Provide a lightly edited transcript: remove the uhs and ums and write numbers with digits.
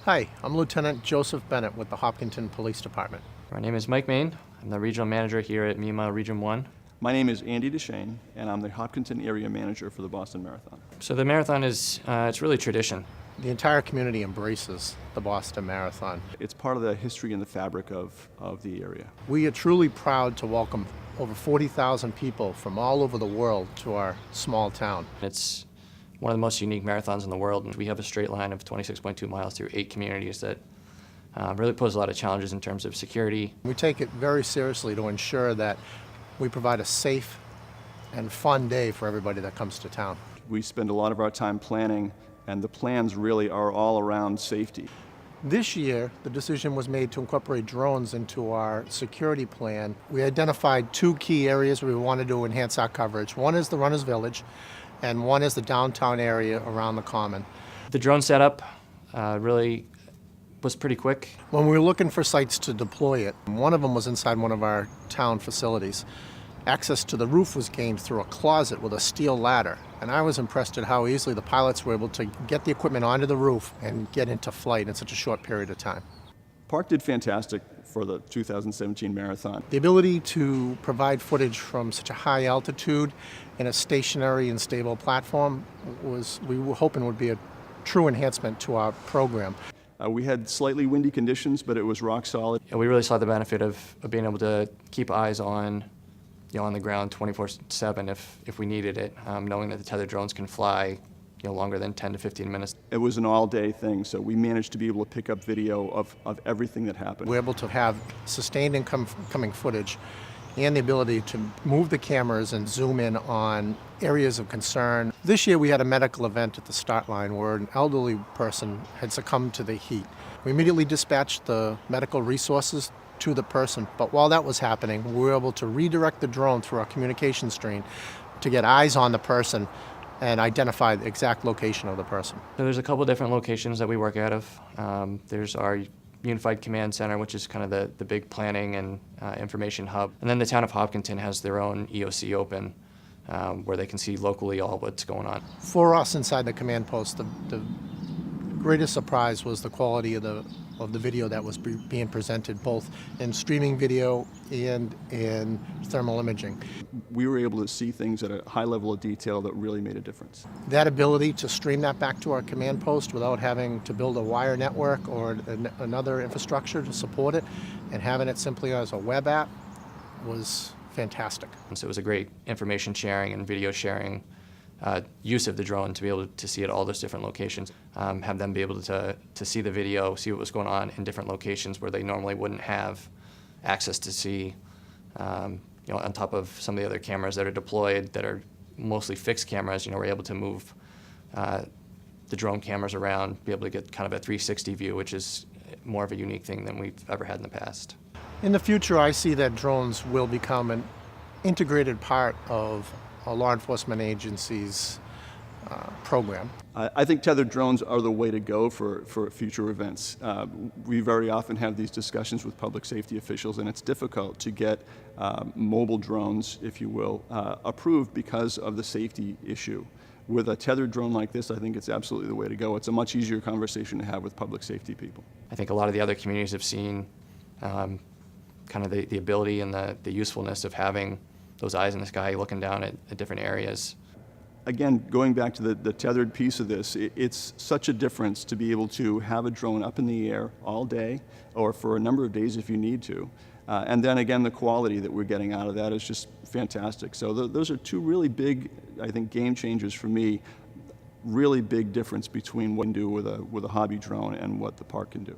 Hi, I'm Lieutenant Joseph Bennett with the Hopkinton Police Department. My name is Mike Main. I'm the Regional Manager here at MEMA Region 1. My name is Andy Deshane, and I'm the Hopkinton Area Manager for the Boston Marathon. So the marathon is, it's really tradition. The entire community embraces the Boston Marathon. It's part of the history and the fabric of the area. We are truly proud to welcome over 40,000 people from all over the world to our small town. It's one of the most unique marathons in the world, and we have a straight line of 26.2 miles through 8 communities that really pose a lot of challenges in terms of security. We take it very seriously to ensure that we provide a safe and fun day for everybody that comes to town. We spend a lot of our time planning, and the plans really are all around safety. This year, the decision was made to incorporate drones into our security plan. We identified two key areas where we wanted to enhance our coverage. One is the Runners Village, and one is the downtown area around the Common. The drone setup really was pretty quick. When we were looking for sites to deploy it, one of them was inside one of our town facilities. Access to the roof was gained through a closet with a steel ladder, and I was impressed at how easily the pilots were able to get the equipment onto the roof and get into flight in such a short period of time. PARC did fantastic for the 2017 marathon. The ability to provide footage from such a high altitude in a stationary and stable platform we were hoping would be a true enhancement to our program. We had slightly windy conditions, but it was rock solid. We really saw the benefit of being able to keep eyes on on the ground 24/7 if we needed it, knowing that the tethered drones can fly longer than 10 to 15 minutes. It was an all-day thing, so we managed to be able to pick up video of everything that happened. We're able to have sustained incoming footage and the ability to move the cameras and zoom in on areas of concern. This year we had a medical event at the start line where an elderly person had succumbed to the heat. We immediately dispatched the medical resources to the person, but while that was happening, we were able to redirect the drone through our communication stream to get eyes on the person and identify the exact location of the person. So there's a couple different locations that we work out of. There's our Unified Command Center, which is kind of the big planning and information hub. And then the town of Hopkinton has their own EOC open where they can see locally all what's going on. For us inside the command post, the greatest surprise was the quality of the video that was being presented, both in streaming video and in thermal imaging. We were able to see things at a high level of detail that really made a difference. That ability to stream that back to our command post without having to build a wire network or another infrastructure to support it, and having it simply as a web app was fantastic. And so it was a great information sharing and video sharing use of the drone to be able to see at all those different locations, have them be able to see the video, see what was going on in different locations where they normally wouldn't have access to see, on top of some of the other cameras that are deployed that are mostly fixed cameras. We're able to move the drone cameras around, be able to get kind of a 360 view, which is more of a unique thing than we've ever had in the past. In the future, I see that drones will become an integrated part of a law enforcement agency's program. I think tethered drones are the way to go for future events. We very often have these discussions with public safety officials, and it's difficult to get mobile drones, if you will, approved because of the safety issue. With a tethered drone like this, I think it's absolutely the way to go. It's a much easier conversation to have with public safety people. I think a lot of the other communities have seen kind of the ability and the usefulness of having those eyes in the sky looking down at different areas. Again, going back to the tethered piece of this, it's such a difference to be able to have a drone up in the air all day or for a number of days if you need to. And then again, the quality that we're getting out of that is just fantastic. So those are two really big, I think, game changers for me. Really big difference between what you can do with a hobby drone and what the PARC can do.